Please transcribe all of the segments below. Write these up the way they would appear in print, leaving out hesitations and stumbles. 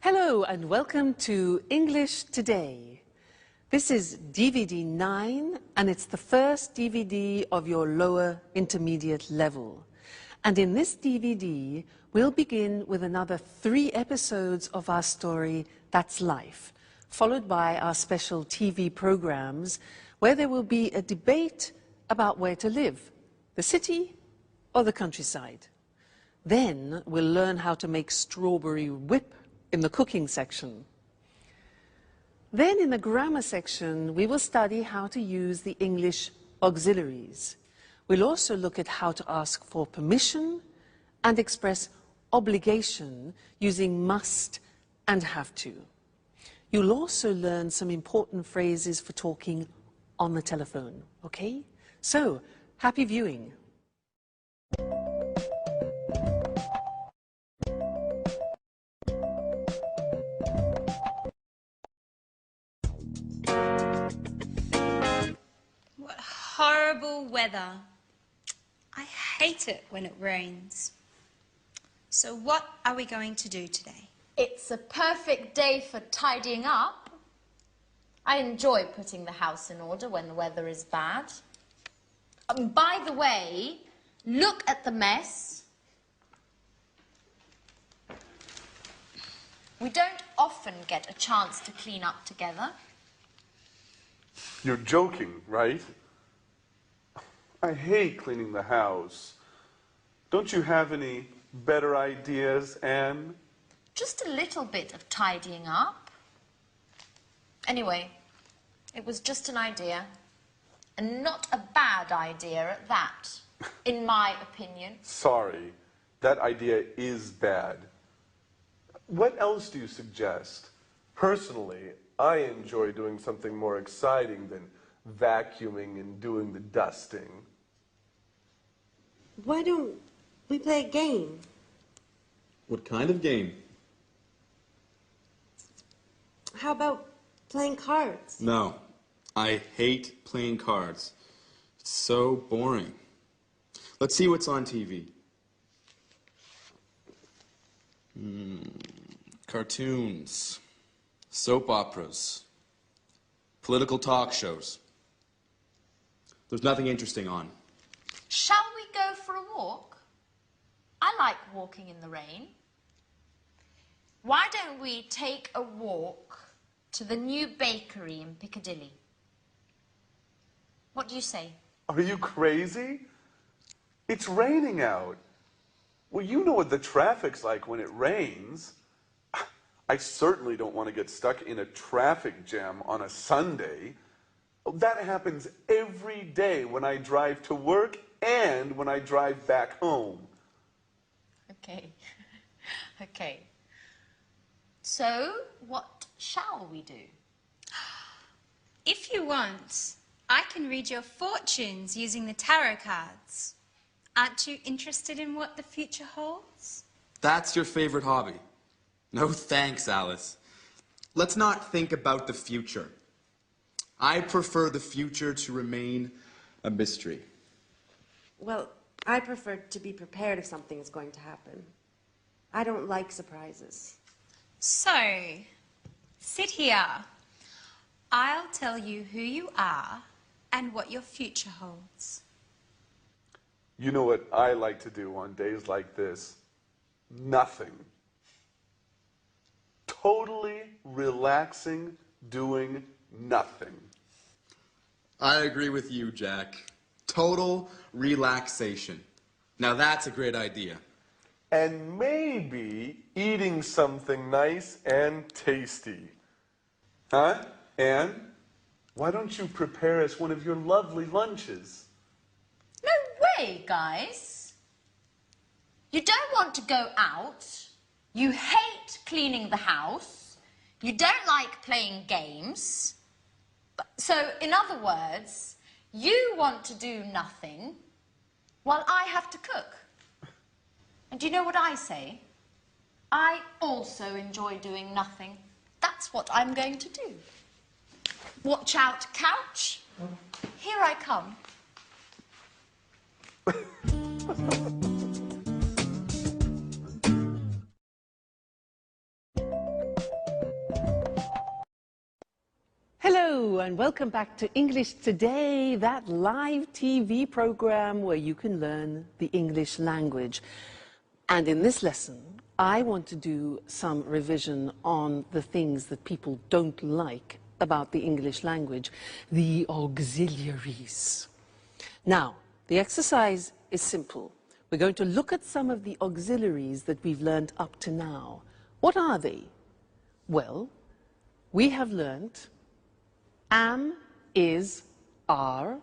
Hello and welcome to English Today. This is DVD 9 and it's the first DVD of your lower intermediate level. And in this DVD, we'll begin with another 3 episodes of our story, That's Life, followed by our special TV programs where there will be a debate about where to live, the city or the countryside. Then we'll learn how to make strawberry whip in the cooking section. Then in the grammar section, we will study how to use the English auxiliaries. We'll also look at how to ask for permission and express obligation using must and have to. You'll also learn some important phrases for talking on the telephone, okay? So, happy viewing. Horrible weather. I hate it when it rains. So what are we going to do today? It's a perfect day for tidying up. I enjoy putting the house in order when the weather is bad. By the way, look at the mess. We don't often get a chance to clean up together. You're joking, right? I hate cleaning the house. Don't you have any better ideas, Anne? Just a little bit of tidying up. Anyway, it was just an idea. And not a bad idea at that, in my opinion. Sorry, that idea is bad. What else do you suggest? Personally, I enjoy doing something more exciting than vacuuming and doing the dusting. Why don't we play a game? What kind of game? How about playing cards? No, I hate playing cards. It's so boring. Let's see what's on TV. Cartoons, soap operas, political talk shows. There's nothing interesting on. Shall we go for a walk? I like walking in the rain. Why don't we take a walk to the new bakery in Piccadilly? What do you say? Are you crazy? It's raining out. Well, you know what the traffic's like when it rains. I certainly don't want to get stuck in a traffic jam on a Sunday. That happens every day when I drive to work and when I drive back home. Okay. Okay. So, what shall we do? If you want, I can read your fortunes using the tarot cards. Aren't you interested in what the future holds? That's your favorite hobby. No thanks, Alice. Let's not think about the future. I prefer the future to remain a mystery. Well, I prefer to be prepared if something is going to happen. I don't like surprises. So, sit here. I'll tell you who you are and what your future holds. You know what I like to do on days like this? Nothing. Totally relaxing, doing nothing. I agree with you, Jack. Total relaxation. Now that's a great idea. And maybe eating something nice and tasty. Huh? Anne, why don't you prepare us one of your lovely lunches? No way, guys. You don't want to go out. You hate cleaning the house. You don't like playing games. So, in other words, you want to do nothing while I have to cook. And do you know what I say? I also enjoy doing nothing. That's what I'm going to do. Watch out, couch. Here I come. and welcome back to English Today, that live TV program where you can learn the English language. And in this lesson, I want to do some revision on the things that people don't like about the English language, the auxiliaries. Now, the exercise is simple. We're going to look at some of the auxiliaries that we've learned up to now. What are they? Well, we have learned am, is, are,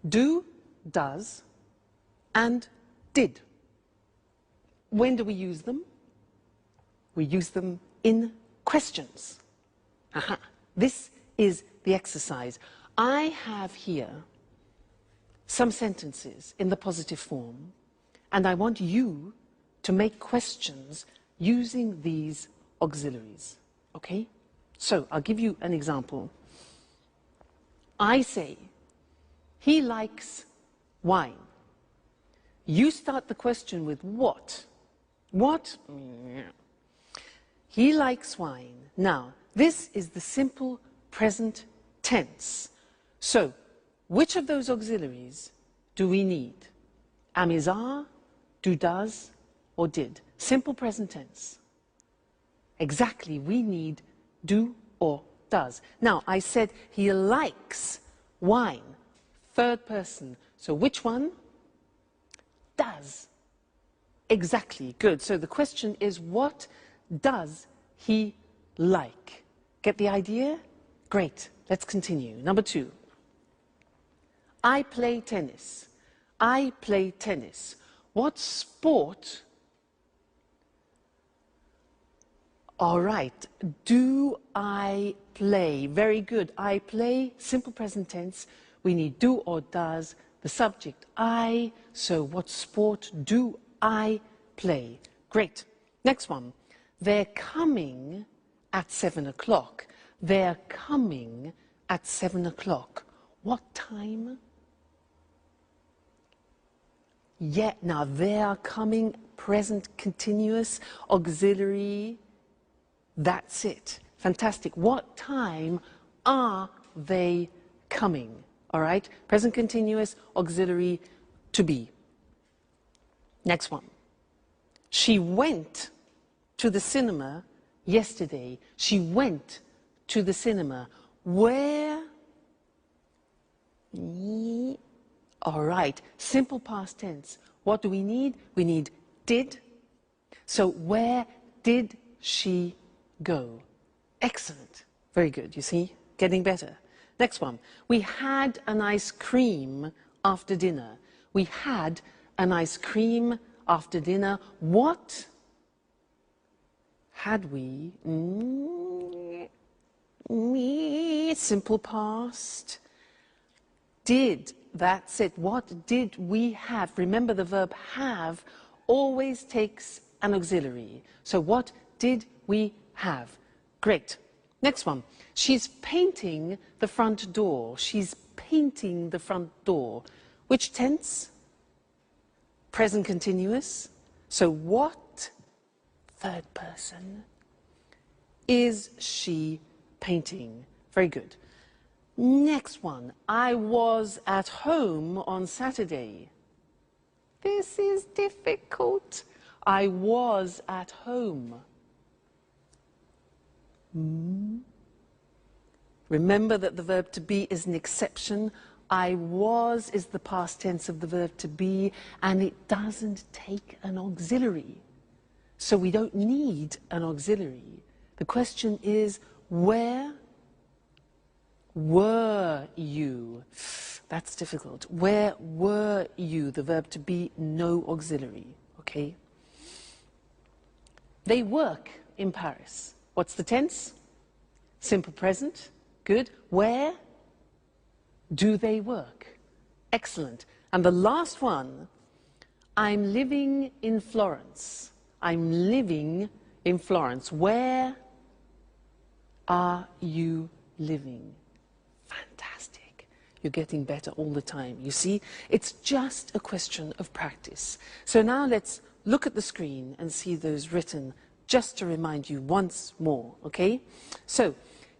do, does, and did. When do we use them? We use them in questions. Aha. This is the exercise. I have here some sentences in the positive form, and I want you to make questions using these auxiliaries, okay? So, I'll give you an example. I say, he likes wine. You start the question with what? What? He likes wine. Now, this is the simple present tense. So, which of those auxiliaries do we need? Am, is, are, do, does, or did? Simple present tense. Exactly, we need do or does. Now, I said he likes wine. Third person. So which one? Does. Exactly, good. So the question is, what does he like? Get the idea? Great, let's continue. Number 2. I play tennis. I play tennis. What sport? All right, do I play? Very good. I play, simple present tense. We need do or does, the subject I. So what sport do I play? Great. Next one. They're coming at 7 o'clock. They're coming at 7 o'clock. What time? Yeah, now they're coming, present continuous, auxiliary. That's it. Fantastic. What time are they coming? All right? Present continuous, auxiliary, to be. Next one. She went to the cinema yesterday. She went to the cinema. Where? All right. Simple past tense. What do we need? We need did. So where did she go? Excellent. Very good. You see? Getting better. Next one. We had an ice cream after dinner. We had an ice cream after dinner. What had we? Simple past. Did. That's it. What did we have? Remember, the verb have always takes an auxiliary. So what did we have? Great. Next one. She's painting the front door. She's painting the front door. Which tense? Present continuous. So what, third person, is she painting? Very good. Next one. I was at home on Saturday. This is difficult. I was at home. Remember that the verb to be is an exception. I was is the past tense of the verb to be, and it doesn't take an auxiliary. So we don't need an auxiliary. The question is, where were you? That's difficult. Where were you? The verb to be, no auxiliary. Okay? They work in Paris. What's the tense? Simple present. Good. Where do they work? Excellent. And the last one, I'm living in Florence. I'm living in Florence. Where are you living? Fantastic. You're getting better all the time. You see, it's just a question of practice. So now let's look at the screen and see those written just to remind you once more, okay? So,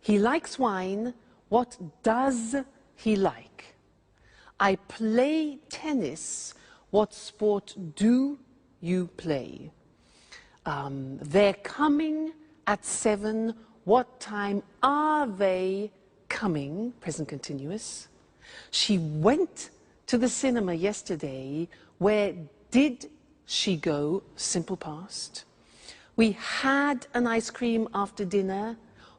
He likes wine. What does he like? I play tennis. What sport do you play? They're coming at 7. What time are they coming? Present continuous. She went to the cinema yesterday. Where did she go? Simple past. We had an ice cream after dinner.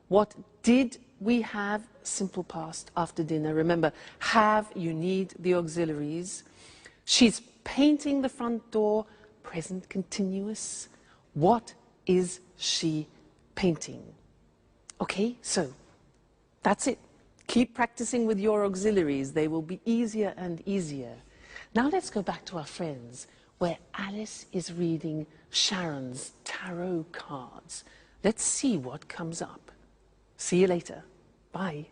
What did we have? Simple past after dinner. Remember, have, you need the auxiliaries. She's painting the front door. Present continuous. What is she painting? Okay, so that's it. Keep practicing with your auxiliaries. They will be easier and easier. Now let's go back to our friends, where Alice is reading Sharon's tarot cards. Let's see what comes up. See you later. Bye.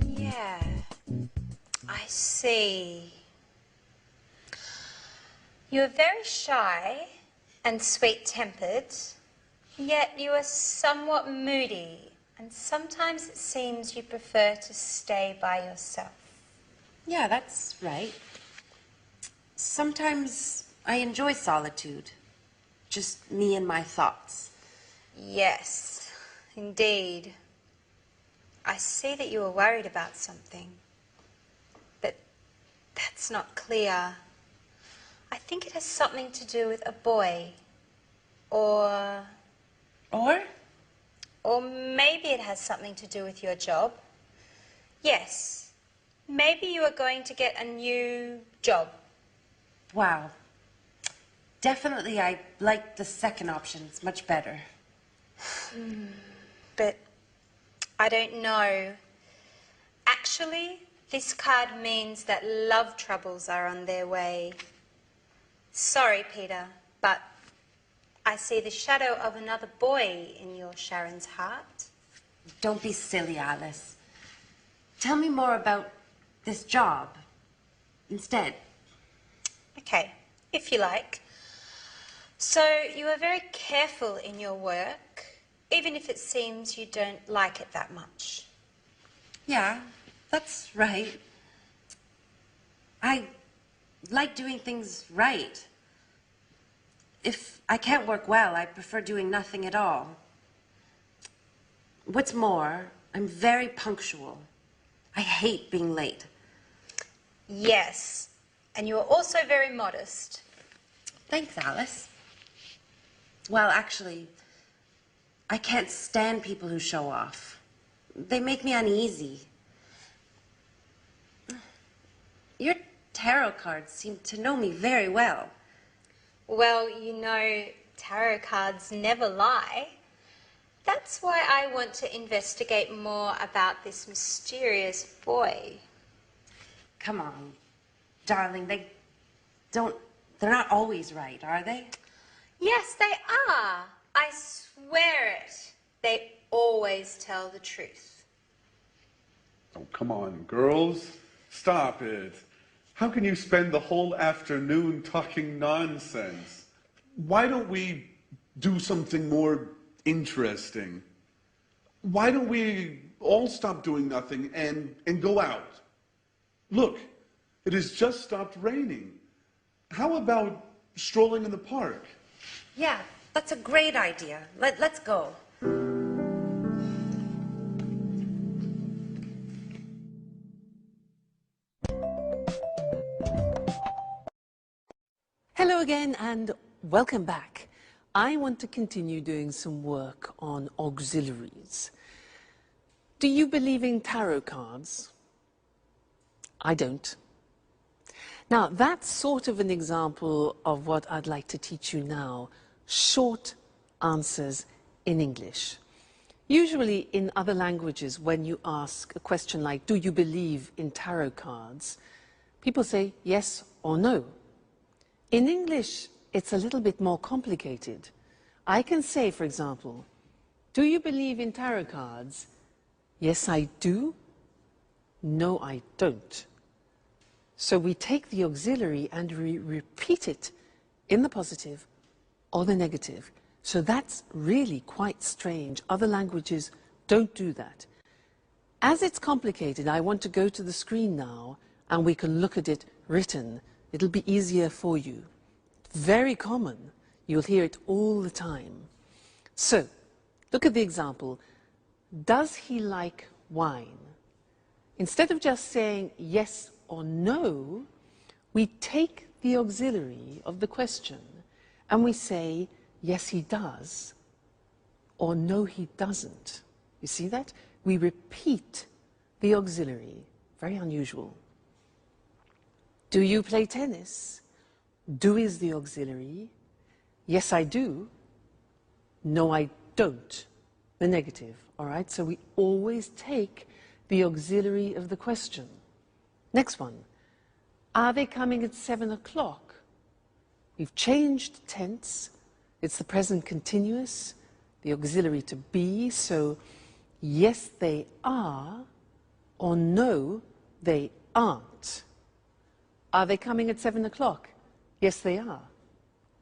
Yeah, I see. You are very shy and sweet-tempered, yet you are somewhat moody, and sometimes it seems you prefer to stay by yourself. Yeah, that's right. Sometimes I enjoy solitude. Just me and my thoughts. Yes, indeed. I see that you are worried about something, but that's not clear. I think it has something to do with a boy, or maybe it has something to do with your job. Yes, maybe you are going to get a new job. Wow. Definitely I like the second option. It's much better. But I don't know. Actually, this card means that love troubles are on their way. Sorry, Peter, but I see the shadow of another boy in your Sharon's heart. Don't be silly, Alice. Tell me more about this job instead. Okay, if you like. So you are very careful in your work, even if it seems you don't like it that much. Yeah, that's right. I like doing things right. If I can't work well, I prefer doing nothing at all. What's more, I'm very punctual. I hate being late. Yes, and you are also very modest. Thanks, Alice. Well, actually, I can't stand people who show off. They make me uneasy. Your tarot cards seem to know me very well. Well, you know, tarot cards never lie. That's why I want to investigate more about this mysterious boy. Come on, darling, they're not always right, are they? Yes, they are. I swear it. They always tell the truth. Oh, come on, girls. Stop it. How can you spend the whole afternoon talking nonsense? Why don't we do something more interesting? Why don't we all stop doing nothing and go out? Look, it has just stopped raining. How about strolling in the park? Yeah, that's a great idea. Let's go. Hello again and welcome back. I want to continue doing some work on auxiliaries. Do you believe in tarot cards? I don't. Now, that's sort of an example of what I'd like to teach you now. Short answers in English. Usually in other languages, when you ask a question like, do you believe in tarot cards? People say yes or no. In English, it's a little bit more complicated. I can say, for example, do you believe in tarot cards? Yes, I do. No, I don't. So we take the auxiliary and we repeat it in the positive or the negative. So that's really quite strange. Other languages don't do that. As it's complicated, I want to go to the screen now and we can look at it written. It'll be easier for you. Very common. You'll hear it all the time. So, look at the example. Does he like wine? Instead of just saying yes or no, we take the auxiliary of the question and we say, yes, he does, or no, he doesn't. You see that? We repeat the auxiliary. Very unusual. Do you play tennis? Do is the auxiliary. Yes, I do. No, I don't. The negative, all right? So we always take the auxiliary of the question. Next one. Are they coming at 7 o'clock? We've changed tense. It's the present continuous, the auxiliary to be. So yes, they are, or no, they aren't. Are they coming at 7 o'clock? Yes, they are.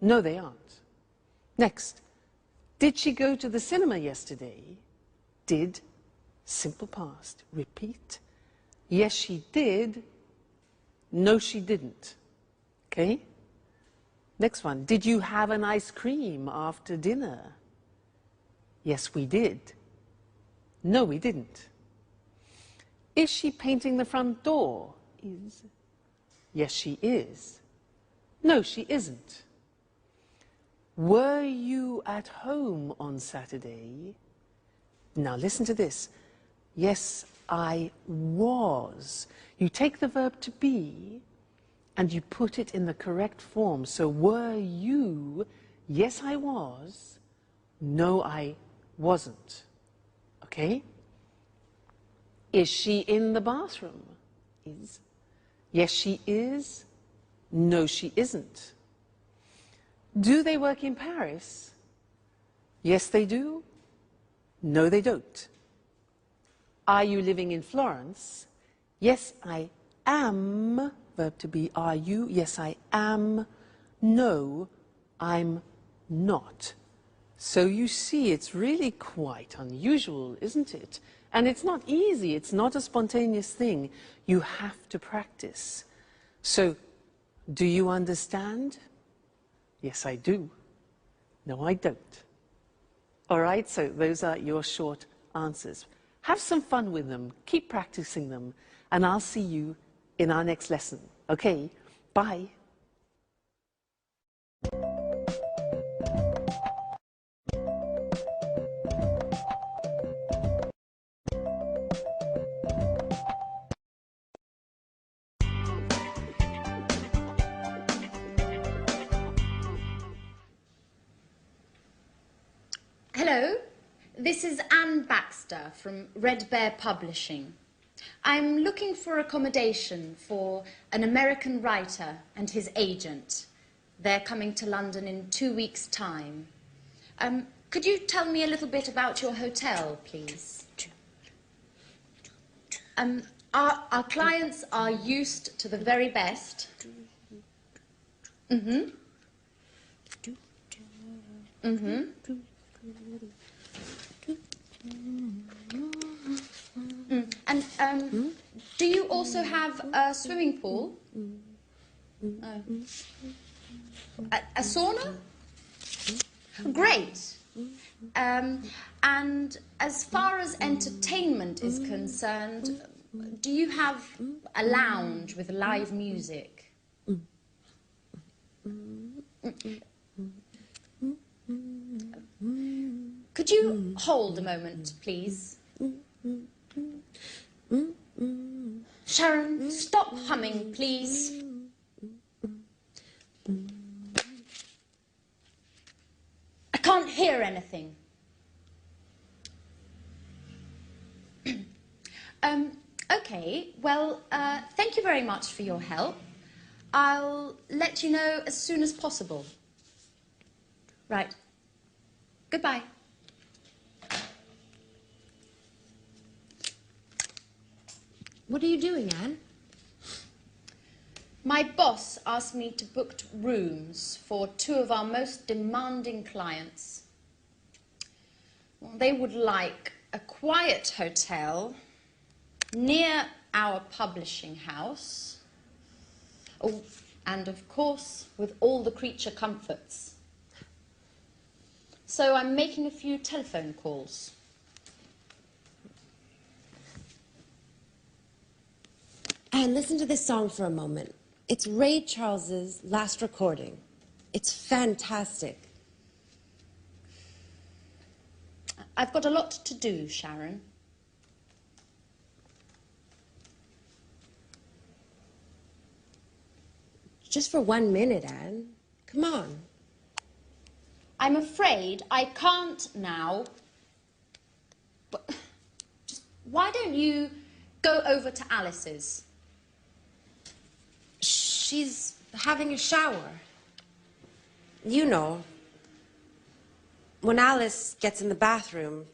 No, they aren't. Next. Did she go to the cinema yesterday? Did, simple past. Repeat. Yes, she did. No, she didn't. Okay? Next one. Did you have an ice cream after dinner? Yes, we did. No, we didn't. Is she painting the front door? Is. Yes, she is. No, she isn't. Were you at home on Saturday? Now listen to this. Yes, I was. You take the verb to be and you put it in the correct form. So were you? Yes, I was. No, I wasn't. Okay? Is she in the bathroom? Is. Yes, she is. No, she isn't. Do they work in Paris? Yes, they do. No, they don't. Are you living in Florence? Yes, I am. Verb to be, are you? Yes, I am. No, I'm not. So you see, it's really quite unusual, isn't it? And it's not easy. It's not a spontaneous thing. You have to practice. So, do you understand? Yes, I do. No, I don't. All right, so those are your short answers. Have some fun with them. Keep practicing them. And I'll see you in our next lesson. Okay, bye. Hello, this is Anne Baxter from Red Bear Publishing. I'm looking for accommodation for an American writer and his agent. They're coming to London in 2 weeks' time. Could you tell me a little bit about your hotel, please? Our clients are used to the very best. Mm-hmm. Mm-hmm. And do you also have a swimming pool? Oh. A sauna? Great. And as far as entertainment is concerned, do you have a lounge with live music? Could you hold a moment, please? Sharon, stop humming, please. I can't hear anything. Okay, well, thank you very much for your help. I'll let you know as soon as possible. Right. Goodbye. What are you doing, Anne? My boss asked me to book rooms for 2 of our most demanding clients. Well, they would like a quiet hotel near our publishing house. Oh, and of course, with all the creature comforts. So I'm making a few telephone calls. And listen to this song for a moment. It's Ray Charles's last recording. It's fantastic. I've got a lot to do, Sharon. Just for 1 minute, Anne. Come on. I'm afraid I can't now. But just why don't you go over to Alice's? She's having a shower. You know, when Alice gets in the bathroom,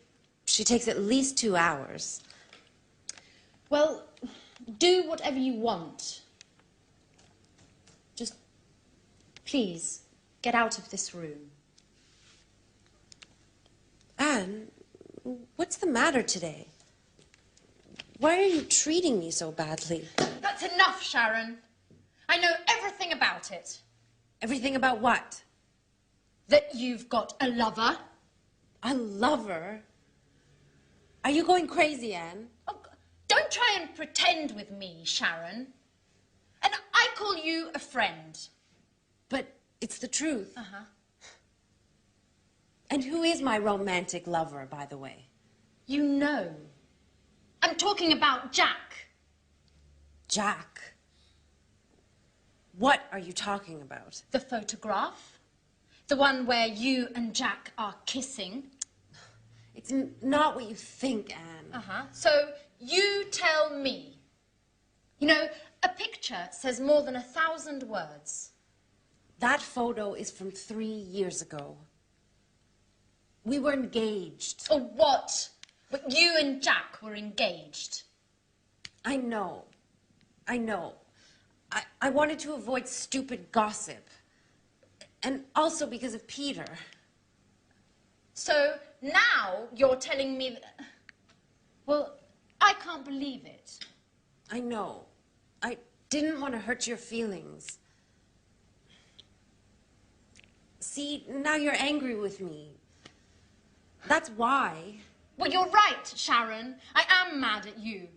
she takes at least 2 hours. Well, do whatever you want. Just, please, get out of this room. Anne, what's the matter today? Why are you treating me so badly? That's enough, Sharon. I know everything about it. Everything about what? That you've got a lover. A lover? Are you going crazy, Anne? Oh, don't try and pretend with me, Sharon. And I call you a friend. But it's the truth. Uh-huh. And who is my romantic lover, by the way? You know. I'm talking about Jack. Jack? What are you talking about? The photograph. The one where you and Jack are kissing. It's not what you think, Anne. Uh-huh. So you tell me. You know, a picture says more than 1,000 words. That photo is from 3 years ago. We were engaged. Or what? But you and Jack were engaged. I know. I know. I wanted to avoid stupid gossip. And also because of Peter. So now you're telling me that... Well, I can't believe it. I know. I didn't want to hurt your feelings. See, now you're angry with me. That's why. Well, you're right, Sharon. I am mad at you.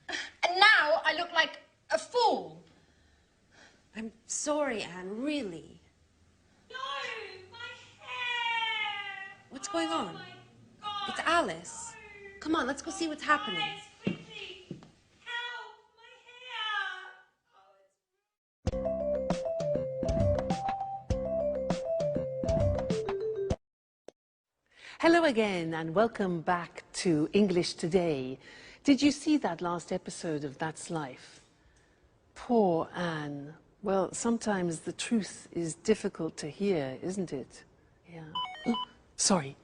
And now I look like a fool. I'm sorry, Anne, really. No, my hair! What's going on? My God, It's Alice. Come on, let's go see what's happening. Guys, quickly! Help! My hair! Hello again and welcome back to English Today. Did you see that last episode of That's Life? Poor Anne. Well, sometimes the truth is difficult to hear, isn't it? Yeah. Oh, sorry.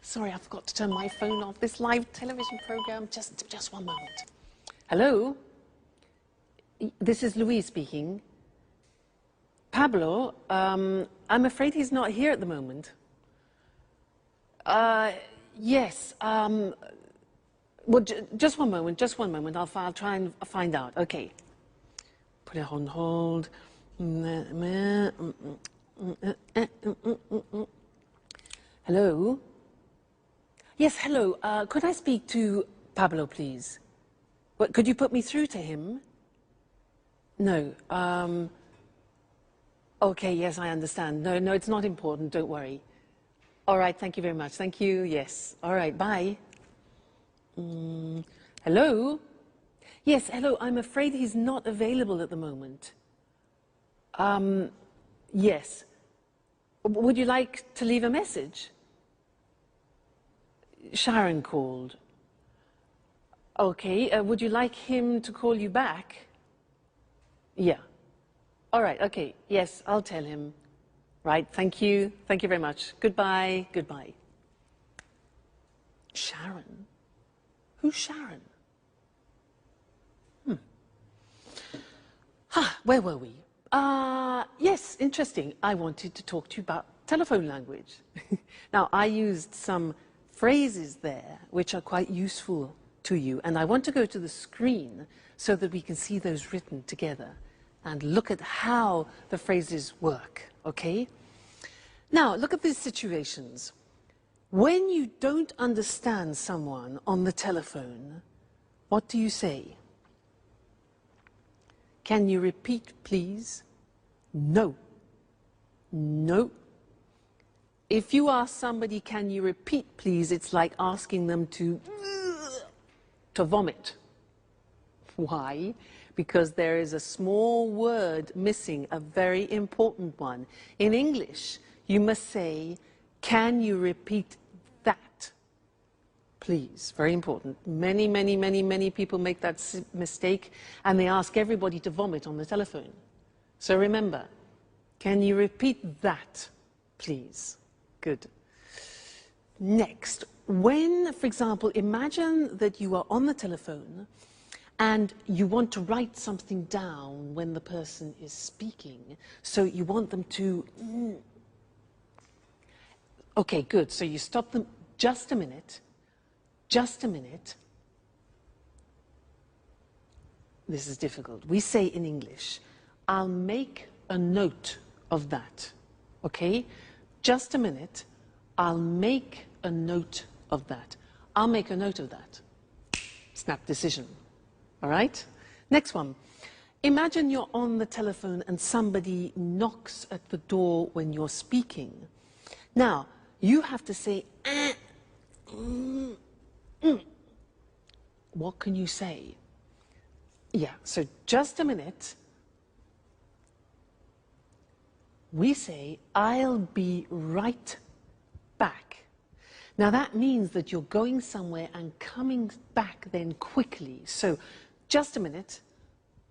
Sorry, I forgot to turn my phone off. This live television program. Just one moment. Hello? This is Louise speaking. Pablo, I'm afraid he's not here at the moment. Yes. Well, just one moment. I'll try and find out. Okay. Put it on hold. Hello? Yes, hello. Could I speak to Pablo, please? What, could you put me through to him? No. Okay, yes, I understand. No, it's not important. Don't worry. All right, thank you very much. Thank you, yes. All right, bye. Hello? Yes, hello. I'm afraid he's not available at the moment. Yes. Would you like to leave a message? Sharon called. Okay, would you like him to call you back? Yeah. All right, okay. Yes, I'll tell him. Right, thank you. Thank you very much. Goodbye. Goodbye. Sharon? Who's Sharon? Where were we? Yes, interesting. I wanted to talk to you about telephone language. Now, I used some phrases there which are quite useful to you, and I want to go to the screen so that we can see those written together and look at how the phrases work, okay? Now, look at these situations. When you don't understand someone on the telephone, what do you say? Can you repeat, please? No. No. If you ask somebody, can you repeat, please, it's like asking them to vomit. Why? Because there is a small word missing, a very important one. In English, you must say, can you repeat that, please? Very important. Many people make that mistake, and they ask everybody to vomit on the telephone. So remember, can you repeat that, please? Good. Next, when, for example, imagine that you are on the telephone and you want to write something down when the person is speaking. So you want them to... Okay, good. So you stop them. Just a minute. Just a minute. This is difficult. We say in English, I'll make a note of that. Okay? Just a minute. I'll make a note of that. I'll make a note of that. Snap decision. All right? Next one. Imagine you're on the telephone and somebody knocks at the door when you're speaking. Now, you have to say, What can you say? Yeah, so just a minute. We say, I'll be right back. Now that means that you're going somewhere and coming back then quickly. So just a minute,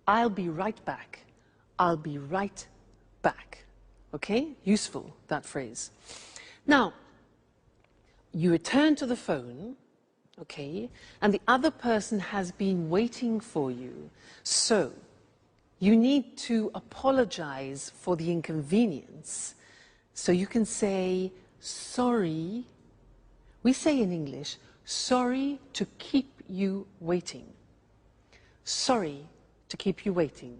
I'll be right back. I'll be right back. Okay? Useful, that phrase. Now, you return to the phone, okay, and the other person has been waiting for you. So you need to apologize for the inconvenience. So you can say, sorry. We say in English, sorry to keep you waiting. Sorry to keep you waiting.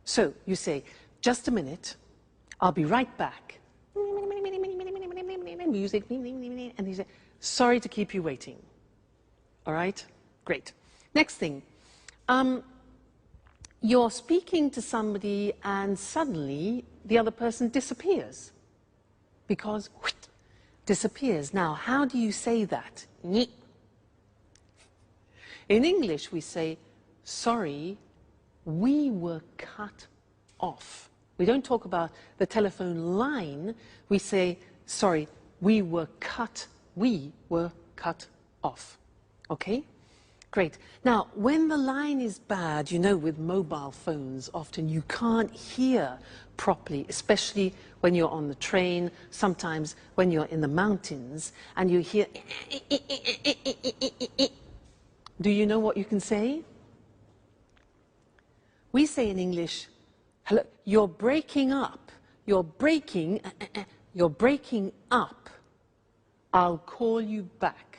So you say, just a minute, I'll be right back. Music, and you say, sorry to keep you waiting. All right? Great. Next thing. You're speaking to somebody and suddenly the other person disappears. Because, disappears. Now, how do you say that? In English, we say, sorry, we were cut off. We don't talk about the telephone line. We say, sorry, we were cut off. Okay? Great. Now, when the line is bad, you know, with mobile phones, often you can't hear properly, especially when you're on the train, sometimes when you're in the mountains, and you hear... Do you know what you can say? We say in English, hello, you're breaking up. You're breaking up. I'll call you back.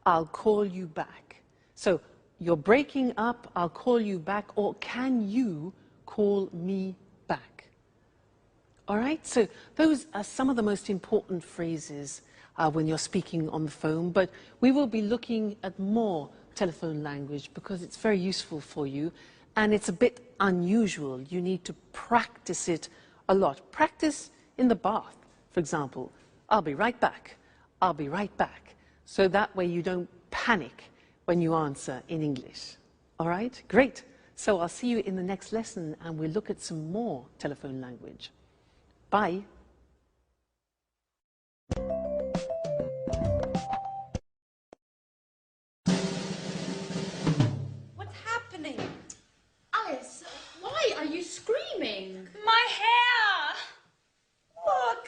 I'll call you back. So, you're breaking up, I'll call you back, or can you call me back? All right, so those are some of the most important phrases when you're speaking on the phone, but we will be looking at more telephone language because it's very useful for you, and it's a bit unusual. You need to practice it a lot. Practice in the bath, for example. I'll be right back. I'll be right back. So that way you don't panic when you answer in English. All right? Great. So I'll see you in the next lesson and we'll look at some more telephone language. Bye. What's happening? Alice, why are you screaming? My hair! Look!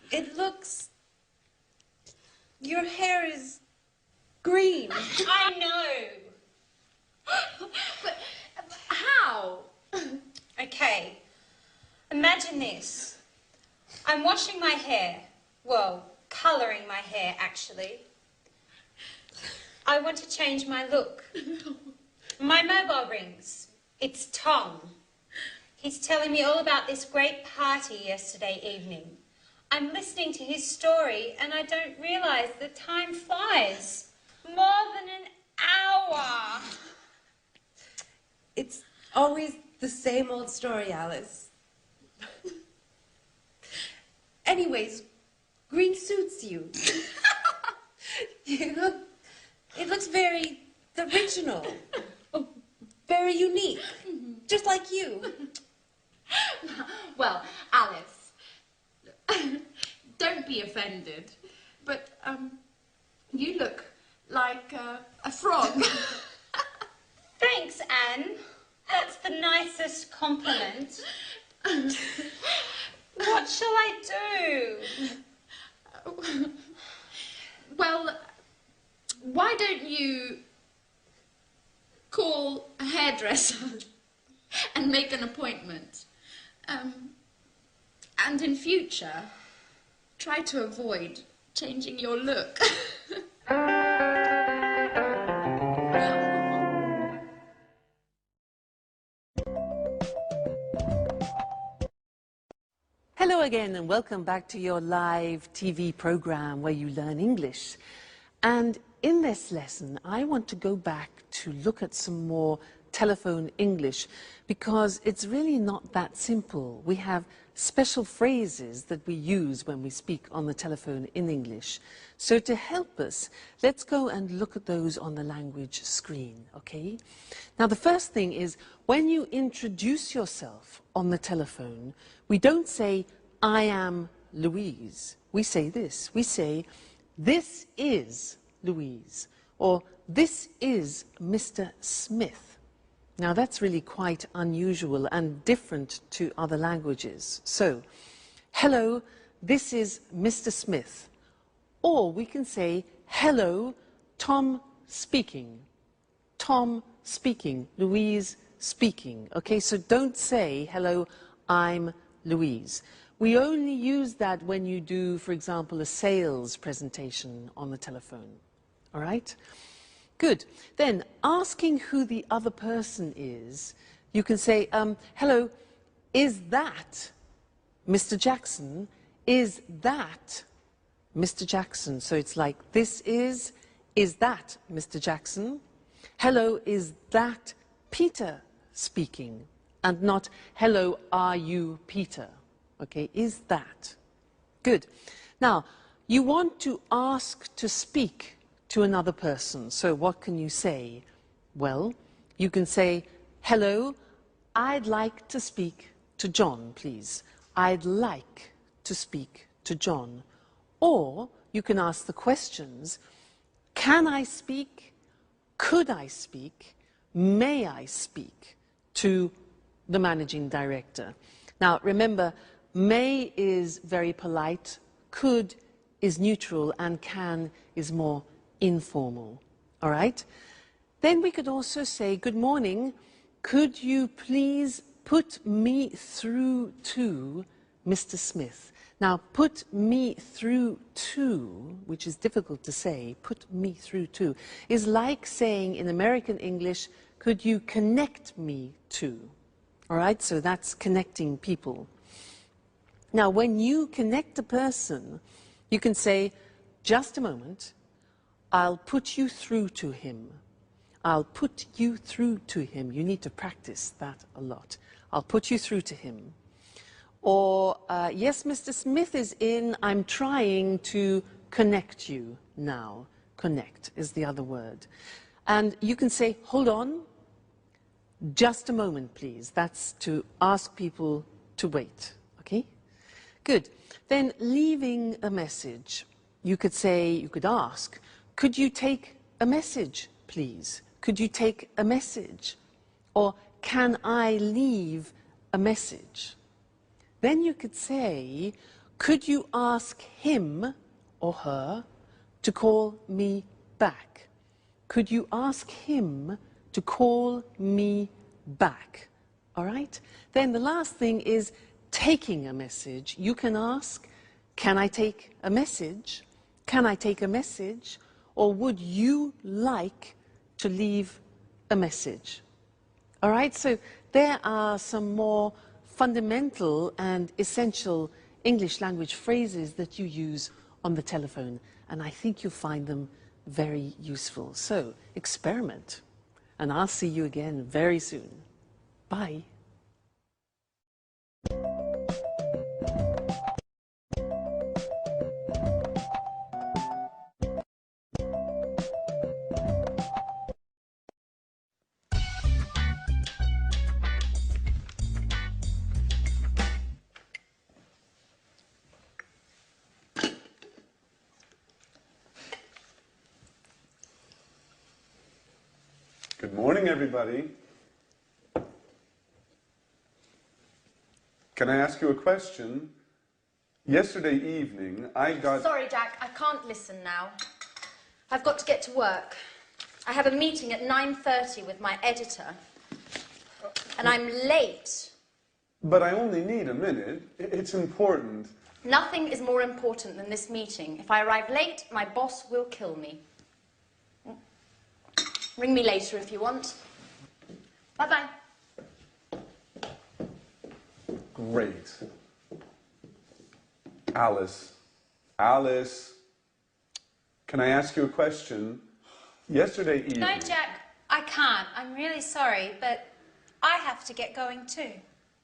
It looks... Your hair is green. I know. Imagine this. I'm washing my hair. Well, colouring my hair, actually. I want to change my look. My mobile rings. It's Tom. He's telling me all about this great party yesterday evening. I'm listening to his story and I don't realise the time flies. More than an hour. It's always the same old story, Alice. Anyways, green suits you. It looks very original. Very unique. Just like you. Well, Alice, don't be offended, but you look like a frog. Thanks, Anne. That's the nicest compliment. What shall I do? Well, why don't you call a hairdresser and make an appointment? And in future, try to avoid changing your look. Hello again and welcome back to your live TV program where you learn English. And in this lesson, I want to go back to look at some more telephone English because it's really not that simple. We have special phrases that we use when we speak on the telephone in English. So to help us, let's go and look at those on the language screen, okay? Now the first thing is when you introduce yourself on the telephone, we don't say, I am Louise. We say this. We say, this is Louise, or this is Mr. Smith. Now that's really quite unusual and different to other languages. So, hello, this is Mr. Smith. Or we can say, hello, Tom speaking. Tom speaking, Louise speaking. Okay, so don't say, hello, I'm Louise. We only use that when you do, for example, a sales presentation on the telephone. All right? Good. Then, asking who the other person is, you can say, hello, is that Mr. Jackson? Is that Mr. Jackson? So it's like, this is that Mr. Jackson? Hello, is that Peter speaking? And not, hello, are you Peter? Okay, is that? Good. Now, you want to ask to speak to another person. So what can you say? Well, you can say, hello, I'd like to speak to John, please. I'd like to speak to John. Or you can ask the questions, can I speak? Could I speak? May I speak to the managing director? Now, remember, may is very polite, could is neutral, and can is more informal. All right? Then we could also say, good morning, could you please put me through to Mr. Smith? Now, put me through to, which is difficult to say, put me through to, is like saying in American English, could you connect me to? All right? So that's connecting people. Now, when you connect a person, you can say, just a moment, I'll put you through to him. I'll put you through to him. You need to practice that a lot. I'll put you through to him. Or, yes, Mr. Smith is in. I'm trying to connect you now. Connect is the other word. And you can say, hold on, just a moment, please. That's to ask people to wait. Okay? Good. Then leaving a message. You could say, you could ask, could you take a message, please? Could you take a message? Or can I leave a message? Then you could say, could you ask him or her to call me back? Could you ask him to call me back? All right? Then the last thing is taking a message, you can ask, can I take a message? Can I take a message? Or would you like to leave a message? All right, so there are some more fundamental and essential English language phrases that you use on the telephone, and I think you'll find them very useful. So experiment, and I'll see you again very soon. Bye. Good morning, everybody. Can I ask you a question? Yesterday evening, I got... Sorry, Jack, I can't listen now. I've got to get to work. I have a meeting at 9:30 with my editor, and I'm late. But I only need a minute. It's important. Nothing is more important than this meeting. If I arrive late, my boss will kill me. Ring me later if you want. Bye-bye. Great. Alice, can I ask you a question? Yesterday evening... No, Jack, I can't. I'm really sorry, but I have to get going too.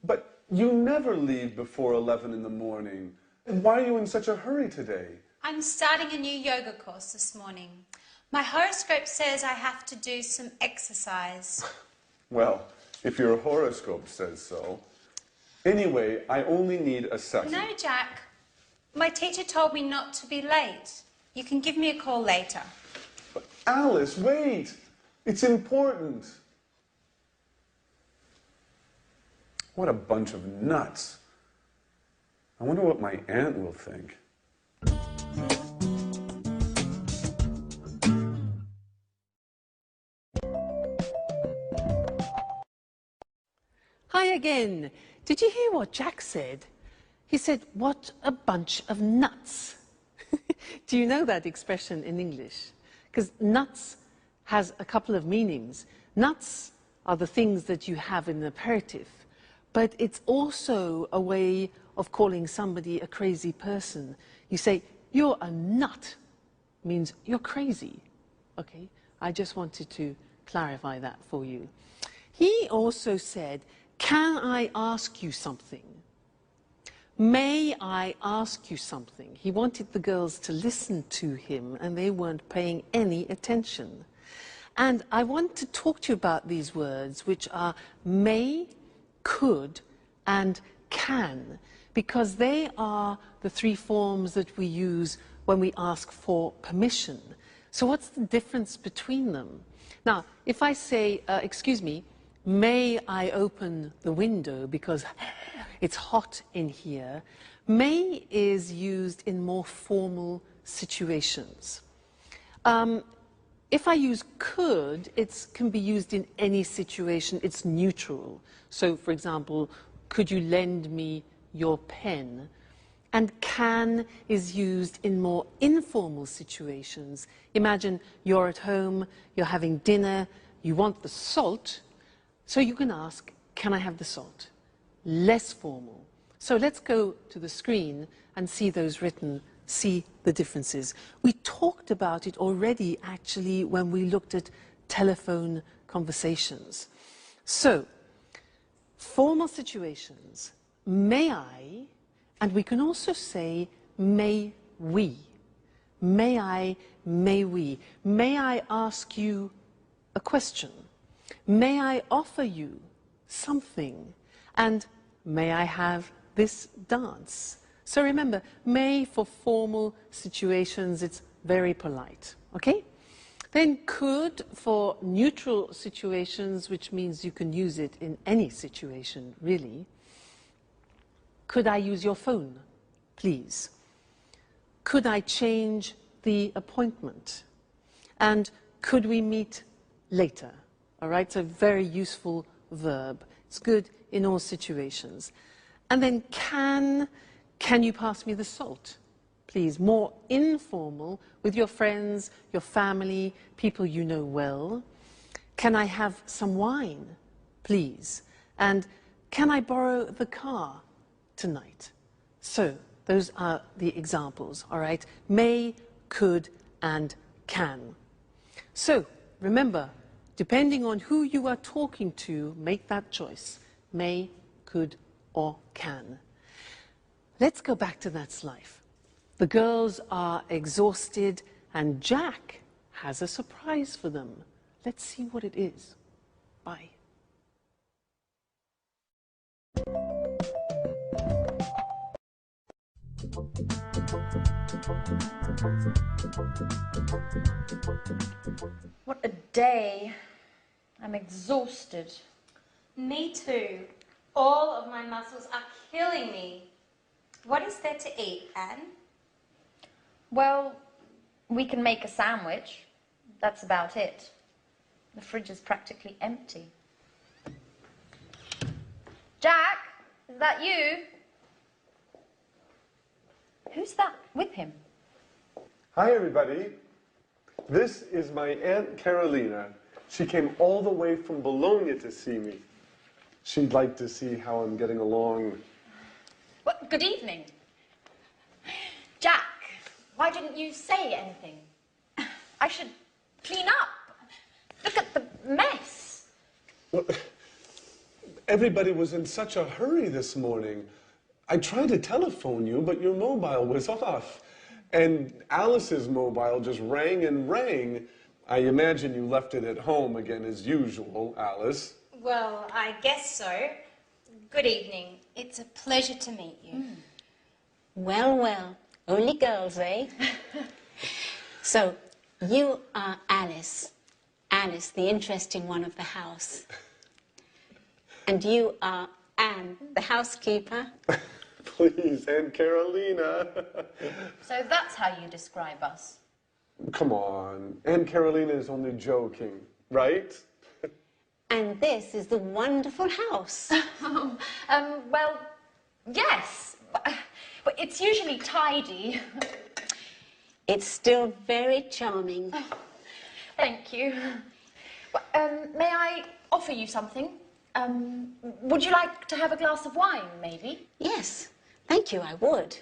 But you never leave before 11 in the morning. Why are you in such a hurry today? I'm starting a new yoga course this morning. My horoscope says I have to do some exercise. Well, if your horoscope says so. Anyway, I only need a second. No, Jack. My teacher told me not to be late. You can give me a call later. But Alice, wait! It's important. What a bunch of nuts. I wonder what my aunt will think. Hi again. Did you hear what Jack said? He said, what a bunch of nuts. Do you know that expression in English? Because nuts has a couple of meanings. Nuts are the things that you have in an aperitif, but it's also a way of calling somebody a crazy person. You say, you're a nut, means you're crazy. Okay, I just wanted to clarify that for you. He also said, can I ask you something? May I ask you something? He wanted the girls to listen to him, and they weren't paying any attention. And I want to talk to you about these words, which are may, could, and can, because they are the three forms that we use when we ask for permission. So what's the difference between them? Now, if I say, excuse me, may I open the window because it's hot in here, may is used in more formal situations. If I use could, it can be used in any situation. It's neutral. So, for example, could you lend me your pen? And can is used in more informal situations. Imagine you're at home, you're having dinner, you want the salt, so you can ask, can I have the salt? Less formal. So let's go to the screen and see those written, see the differences. We talked about it already, actually, when we looked at telephone conversations. So, formal situations, may I, and we can also say, may we. May I, may we. May I ask you a question? May I offer you something? And may I have this dance? So remember, may for formal situations, it's very polite, okay? Then could for neutral situations, which means you can use it in any situation, really. Could I use your phone, please? Could I change the appointment? And could we meet later? All right, so very useful verb. It's good in all situations. And then can you pass me the salt? Please, more informal with your friends, your family, people you know well. Can I have some wine, please? And can I borrow the car tonight? So, those are the examples, all right? May, could, and can. So, remember, depending on who you are talking to, make that choice. May, could, or can. Let's go back to that life. The girls are exhausted, and Jack has a surprise for them. Let's see what it is. Bye. What a day. I'm exhausted. Me too. All of my muscles are killing me. What is there to eat, Anne? Well, we can make a sandwich. That's about it. The fridge is practically empty. Jack, is that you? Who's that with him? Hi, everybody. This is my Aunt Carolina. She came all the way from Bologna to see me. She'd like to see how I'm getting along. Well, good evening. Jack, why didn't you say anything? I should clean up. Look at the mess. Well, everybody was in such a hurry this morning. I tried to telephone you, but your mobile was off. And Alice's mobile just rang and rang. I imagine you left it at home again as usual, Alice. Well, I guess so. Good evening. It's a pleasure to meet you. Well, well, only girls, eh? So, you are Alice. Alice, the interesting one of the house. And you are Anne, the housekeeper. Please, Aunt Carolina. So that's how you describe us. Come on, Aunt Carolina is only joking, right? And this is the wonderful house. Well, yes, but it's usually tidy. It's still very charming. Thank you. May I offer you something? Would you like to have a glass of wine, maybe? Yes, thank you, I would.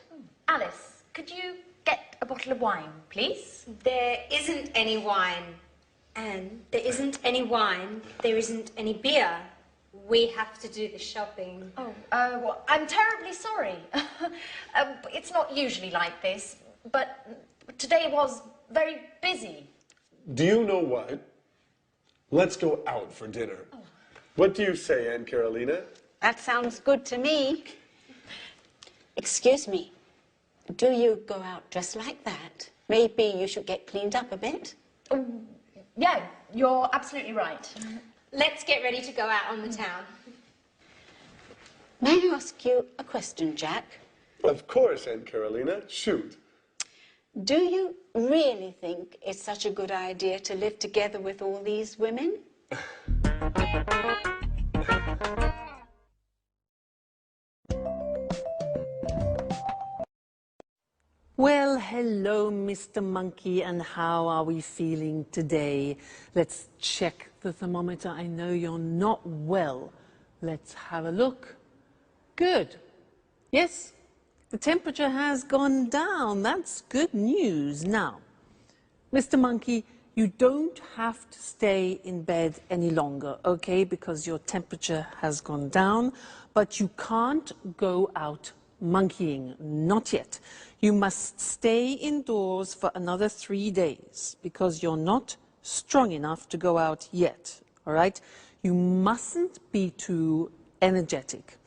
Alice, could you get a bottle of wine, please? There isn't any wine. Anne, there isn't any wine. There isn't any beer. We have to do the shopping. Oh, well, I'm terribly sorry. It's not usually like this, but today was very busy. Do you know what? Let's go out for dinner. Oh. What do you say, Aunt Carolina? That sounds good to me. Excuse me, do you go out dressed like that? Maybe you should get cleaned up a bit. Yeah, you're absolutely right. Let's get ready to go out on the town. May I ask you a question, Jack? Of course, Aunt Carolina. Shoot. Do you really think it's such a good idea to live together with all these women? Well, hello, Mr. Monkey, and how are we feeling today? Let's check the thermometer. I know you're not well. Let's have a look. Good. Yes, the temperature has gone down. That's good news. Now, Mr. Monkey, you don't have to stay in bed any longer, okay, because your temperature has gone down, but you can't go out monkeying, not yet. You must stay indoors for another 3 days because you're not strong enough to go out yet, all right? You mustn't be too energetic.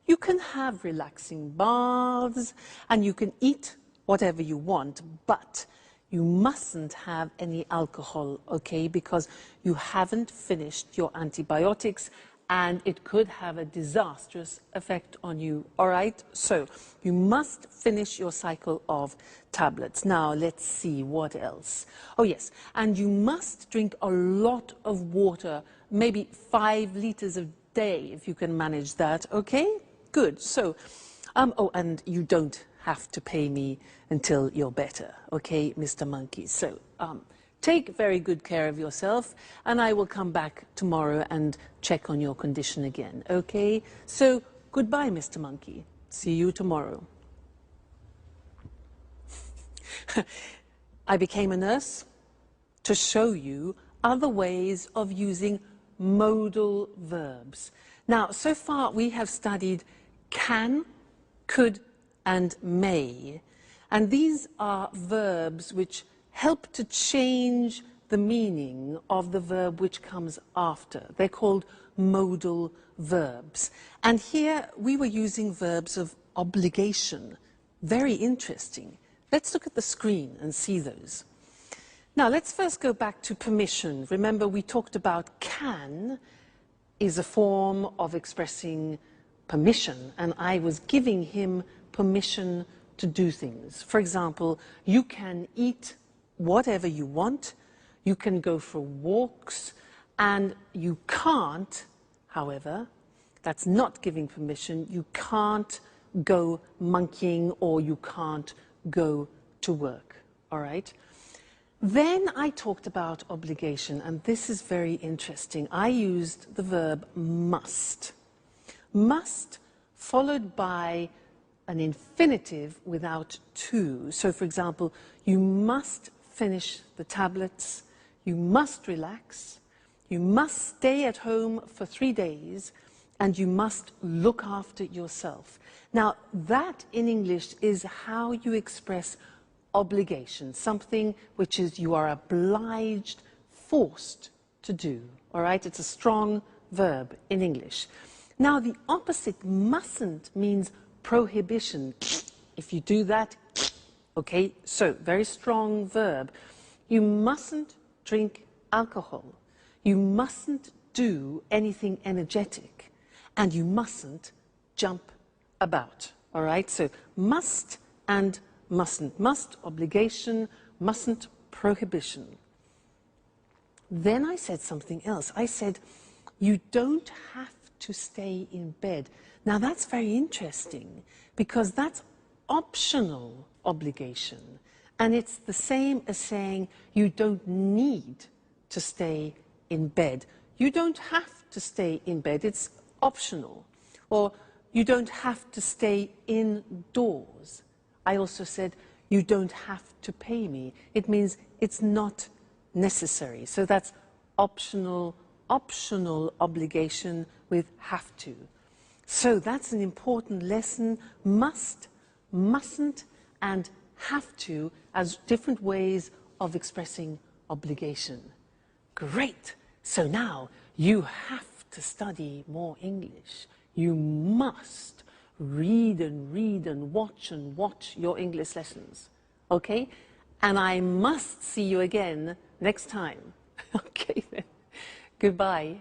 You can have relaxing baths and you can eat whatever you want, but you mustn't have any alcohol, okay, because you haven't finished your antibiotics and it could have a disastrous effect on you, all right? So you must finish your cycle of tablets. Now, let's see what else. Oh, yes, and you must drink a lot of water, maybe 5 liters a day, if you can manage that, okay? good. So, oh, and you don't have to pay me until you're better, okay, Mr. Monkey? So, take very good care of yourself, and I will come back tomorrow and check on your condition again, okay? So, goodbye, Mr. Monkey. See you tomorrow. I became a nurse to show you other ways of using modal verbs. Now, so far we have studied can, could, and may. And these are verbs which help to change the meaning of the verb which comes after. They're called modal verbs. And here we were using verbs of obligation. Very interesting. Let's look at the screen and see those. Now, let's first go back to permission. Remember, we talked about can is a form of expressing permission, and I was giving him permission to do things. For example, you can eat whatever you want, you can go for walks, and you can't, however, that's not giving permission, you can't go monkeying or you can't go to work, all right? Then I talked about obligation, and this is very interesting. I used the verb must. Must followed by an infinitive without to. So, for example, you must finish the tablets, you must relax, you must stay at home for 3 days, and you must look after yourself. Now, that in English is how you express obligation, something which is you are obliged, forced to do, all right? It's a strong verb in English. Now, the opposite, mustn't, means prohibition. If you do that, okay, so very strong verb. You mustn't drink alcohol. You mustn't do anything energetic. And you mustn't jump about, all right? So must and mustn't. Must, obligation, mustn't, prohibition. Then I said something else. I said, you don't have to stay in bed. Now that's very interesting because that's optional obligation. And it's the same as saying you don't need to stay in bed. You don't have to stay in bed. It's optional. Or you don't have to stay indoors. I also said, you don't have to pay me. It means it's not necessary. So that's optional obligation with have to. So that's an important lesson. Must, mustn't, and have to as different ways of expressing obligation. Great. So now you have to study more English. You must read and watch your English lessons, okay? And I must see you again next time. Okay then, goodbye.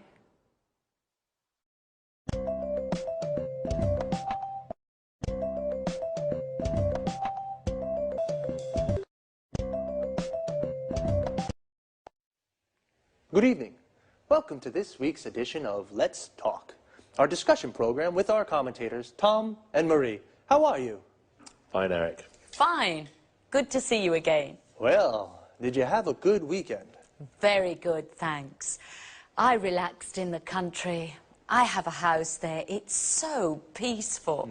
Good evening. Welcome to this week's edition of Let's Talk, our discussion program with our commentators, Tom and Marie. How are you? Fine, Eric. Fine. Good to see you again. Well, did you have a good weekend? Very good, thanks. I relaxed in the country. I have a house there. It's so peaceful.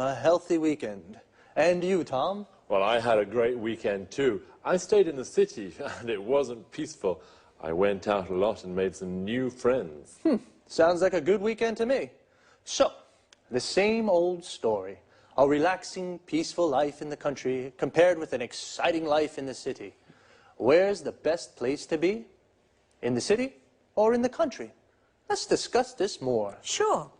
A healthy weekend. And you, Tom? Well, I had a great weekend too. I stayed in the city and it wasn't peaceful. I went out a lot and made some new friends. Sounds like a good weekend to me. So, the same old story. A relaxing, peaceful life in the country compared with an exciting life in the city. Where's the best place to be? In the city or in the country? Let's discuss this more. Sure.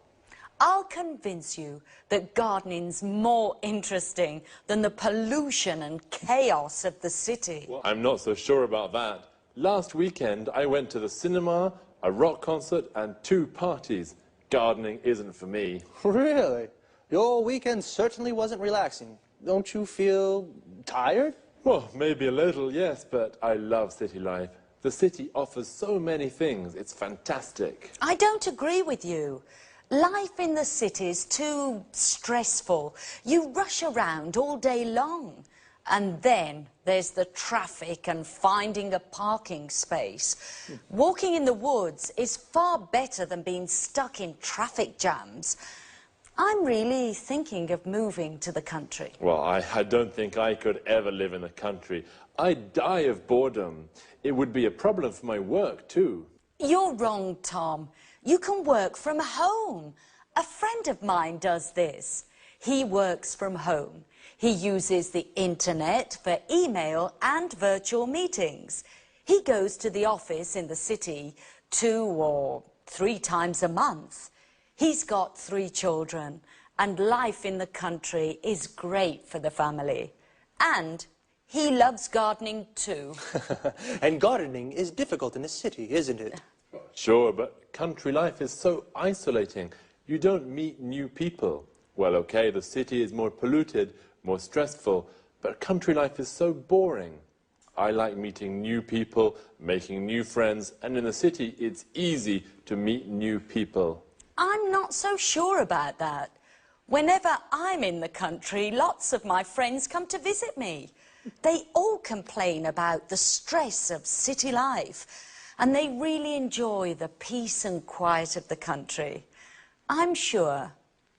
I'll convince you that gardening's more interesting than the pollution and chaos of the city. Well, I'm not so sure about that. Last weekend, I went to the cinema, a rock concert, and 2 parties. Gardening isn't for me. Really? Your weekend certainly wasn't relaxing. Don't you feel tired? Well, maybe a little, yes, but I love city life. The city offers so many things. It's fantastic. I don't agree with you. Life in the city is too stressful. You rush around all day long. And then there's the traffic and finding a parking space. Walking in the woods is far better than being stuck in traffic jams. I'm really thinking of moving to the country. Well, I don't think I could ever live in the country. I'd die of boredom. It would be a problem for my work, too. You're wrong, Tom. You can work from home. A friend of mine does this. He works from home. He uses the internet for email and virtual meetings. He goes to the office in the city 2 or 3 times a month. He's got 3 children, and life in the country is great for the family. And he loves gardening too. And gardening is difficult in the city, isn't it? Sure, but country life is so isolating. You don't meet new people. Well, okay, the city is more polluted, more stressful, but country life is so boring. I like meeting new people, making new friends, and in the city it's easy to meet new people. I'm not so sure about that. Whenever I'm in the country, lots of my friends come to visit me. They all complain about the stress of city life, and they really enjoy the peace and quiet of the country. I'm sure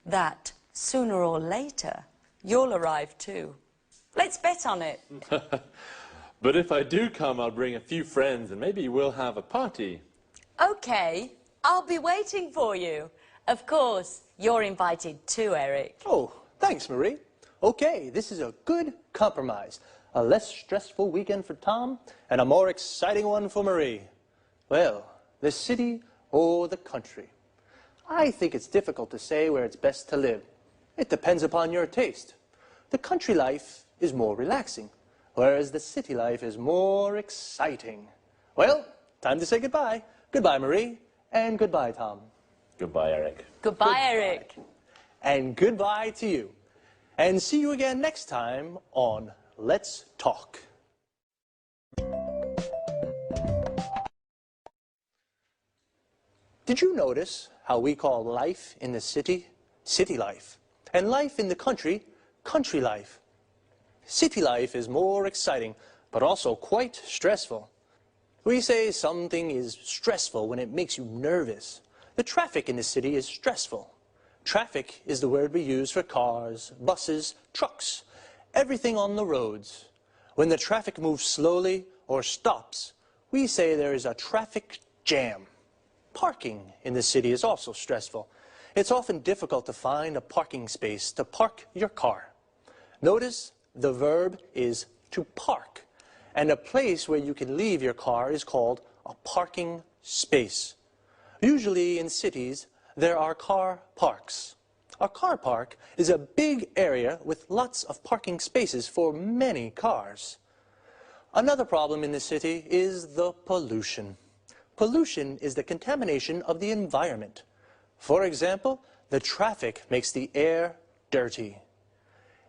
that sooner or later, you'll arrive too. Let's bet on it. But if I do come, I'll bring a few friends and maybe we'll have a party. Okay, I'll be waiting for you. Of course, you're invited too, Eric. Oh, thanks, Marie. Okay, this is a good compromise. A less stressful weekend for Tom and a more exciting one for Marie. Well, the city or the country? I think it's difficult to say where it's best to live. It depends upon your taste. The country life is more relaxing, whereas the city life is more exciting. Well, time to say goodbye. Goodbye, Marie, and goodbye, Tom. Goodbye, Eric. Goodbye, Eric. And goodbye to you. And see you again next time on Let's Talk. Did you notice how we call life in the city, city life, and life in the country, country life? City life is more exciting, but also quite stressful. We say something is stressful when it makes you nervous. The traffic in the city is stressful. Traffic is the word we use for cars, buses, trucks, everything on the roads. When the traffic moves slowly or stops, we say there is a traffic jam. Parking in the city is also stressful. It's often difficult to find a parking space to park your car. Notice the verb is to park, and a place where you can leave your car is called a parking space. Usually in cities, there are car parks. A car park is a big area with lots of parking spaces for many cars. Another problem in the city is the pollution. Pollution is the contamination of the environment. For example, the traffic makes the air dirty.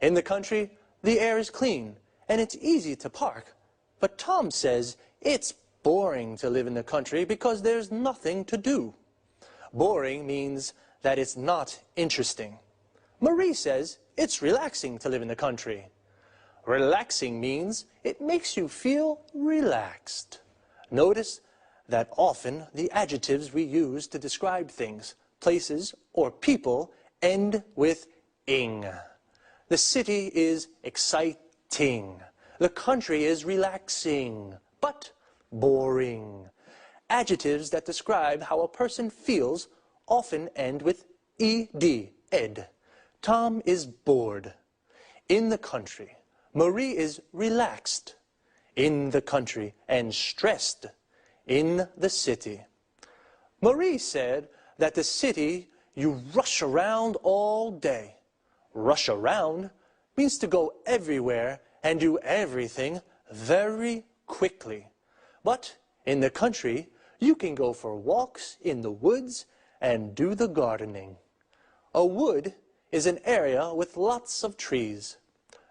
In the country, the air is clean and it's easy to park. But Tom says it's boring to live in the country because there's nothing to do. Boring means that it's not interesting. Marie says it's relaxing to live in the country. Relaxing means it makes you feel relaxed. Notice that often the adjectives we use to describe things, places, or people end with ing. The city is exciting. The country is relaxing, but boring. Adjectives that describe how a person feels often end with ed, ed. Tom is bored. In the country, Marie is relaxed. In the country, and stressed. In the city. Marie said that the city, you rush around all day. Rush around means to go everywhere and do everything very quickly. But in the country, you can go for walks in the woods and do the gardening. A wood is an area with lots of trees.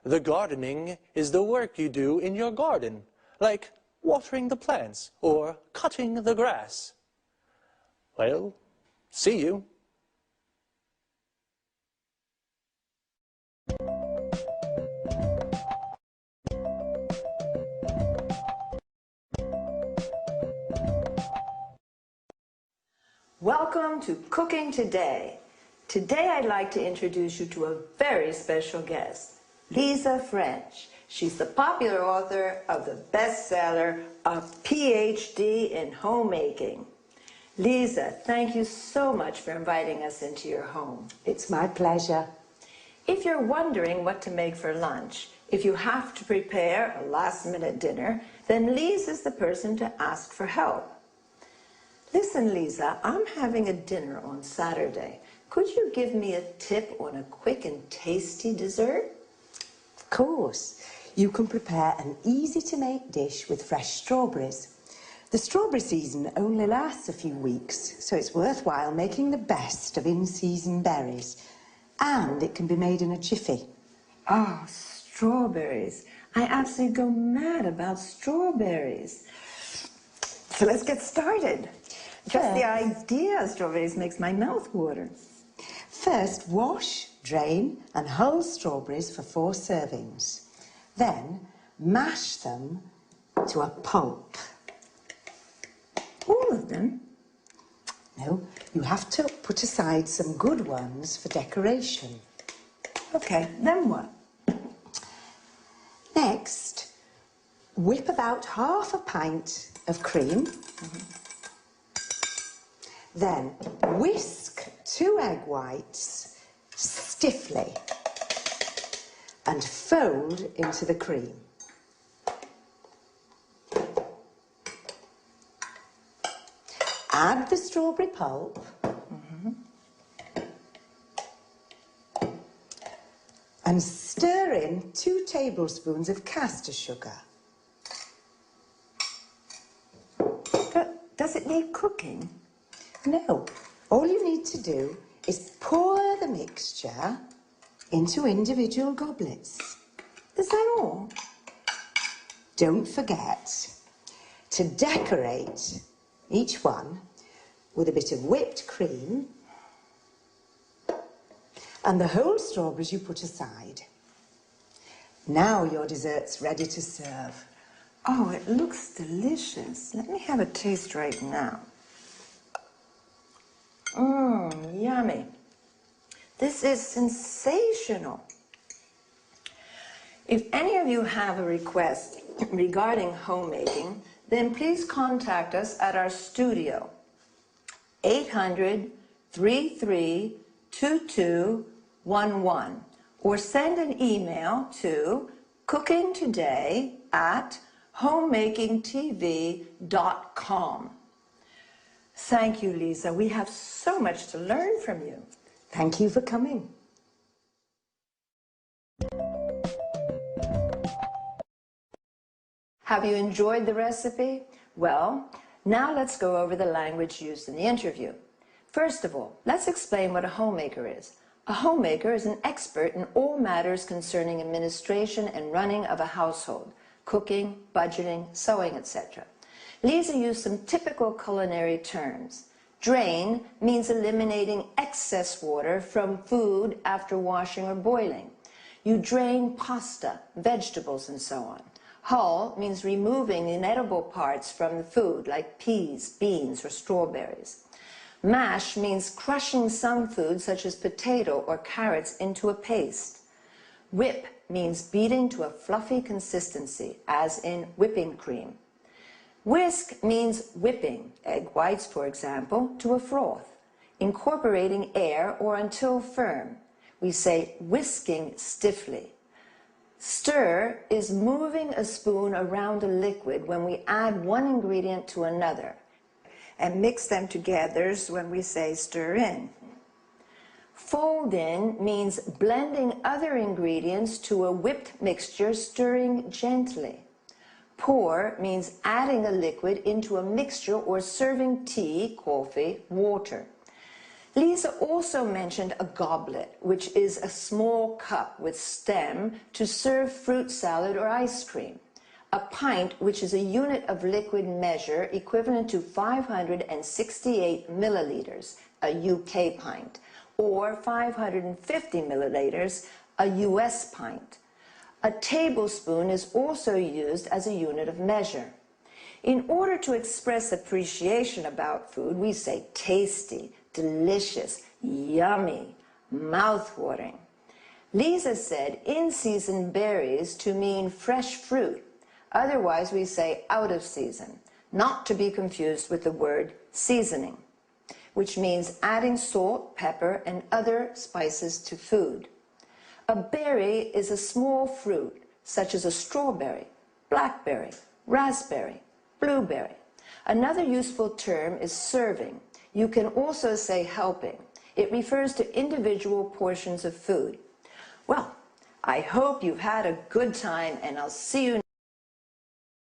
The gardening is the work you do in your garden, like watering the plants or cutting the grass. Well, see you. Welcome to Cooking Today. Today I'd like to introduce you to a very special guest, Lisa French. She's the popular author of the bestseller, A PhD in Homemaking. Lisa, thank you so much for inviting us into your home. It's my pleasure. If you're wondering what to make for lunch, if you have to prepare a last-minute dinner, then Lisa's the person to ask for help. Listen, Lisa, I'm having a dinner on Saturday. Could you give me a tip on a quick and tasty dessert? Of course. You can prepare an easy-to-make dish with fresh strawberries. The strawberry season only lasts a few weeks, so it's worthwhile making the best of in-season berries. And it can be made in a jiffy. Oh, strawberries. I absolutely go mad about strawberries. So let's get started. Just the idea of strawberries makes my mouth water. First, wash, drain and hull strawberries for 4 servings. Then, mash them to a pulp. All of them? No, you have to put aside some good ones for decoration. Okay, then what? Next, whip about half a pint of cream. Then whisk 2 egg whites stiffly and fold into the cream. Add the strawberry pulp and stir in 2 tablespoons of caster sugar. Does it need cooking? No, all you need to do is pour the mixture into individual goblets. Is that all? Don't forget to decorate each one with a bit of whipped cream and the whole strawberries you put aside. Now your dessert's ready to serve. Oh, it looks delicious. Let me have a taste right now. Yummy. This is sensational. If any of you have a request regarding homemaking, then please contact us at our studio, 800-332211, or send an email to cookingtoday@homemakingtv.com. Thank you, Lisa. We have so much to learn from you. Thank you for coming. Have you enjoyed the recipe? Well, now let's go over the language used in the interview. First of all, let's explain what a homemaker is. A homemaker is an expert in all matters concerning administration and running of a household, cooking, budgeting, sewing, etc. Lisa used some typical culinary terms. Drain means eliminating excess water from food after washing or boiling. You drain pasta, vegetables, and so on. Hull means removing inedible parts from the food, like peas, beans, or strawberries. Mash means crushing some food, such as potato or carrots, into a paste. Whip means beating to a fluffy consistency, as in whipping cream. Whisk means whipping, egg whites, for example, to a froth, incorporating air or until firm. We say whisking stiffly. Stir is moving a spoon around a liquid when we add one ingredient to another, and mix them together when we say stir in. Fold in means blending other ingredients to a whipped mixture, stirring gently. Pour means adding a liquid into a mixture or serving tea, coffee, water. Lisa also mentioned a goblet, which is a small cup with stem to serve fruit salad or ice cream. A pint, which is a unit of liquid measure equivalent to 568 milliliters, a UK pint, or 550 milliliters, a US pint. A tablespoon is also used as a unit of measure. In order to express appreciation about food, we say tasty, delicious, yummy, mouth-watering. Lisa said in-season berries to mean fresh fruit. Otherwise, we say out of season, not to be confused with the word seasoning, which means adding salt, pepper, and other spices to food. A berry is a small fruit, such as a strawberry, blackberry, raspberry, blueberry. Another useful term is serving. You can also say helping. It refers to individual portions of food. Well, I hope you've had a good time, and I'll see you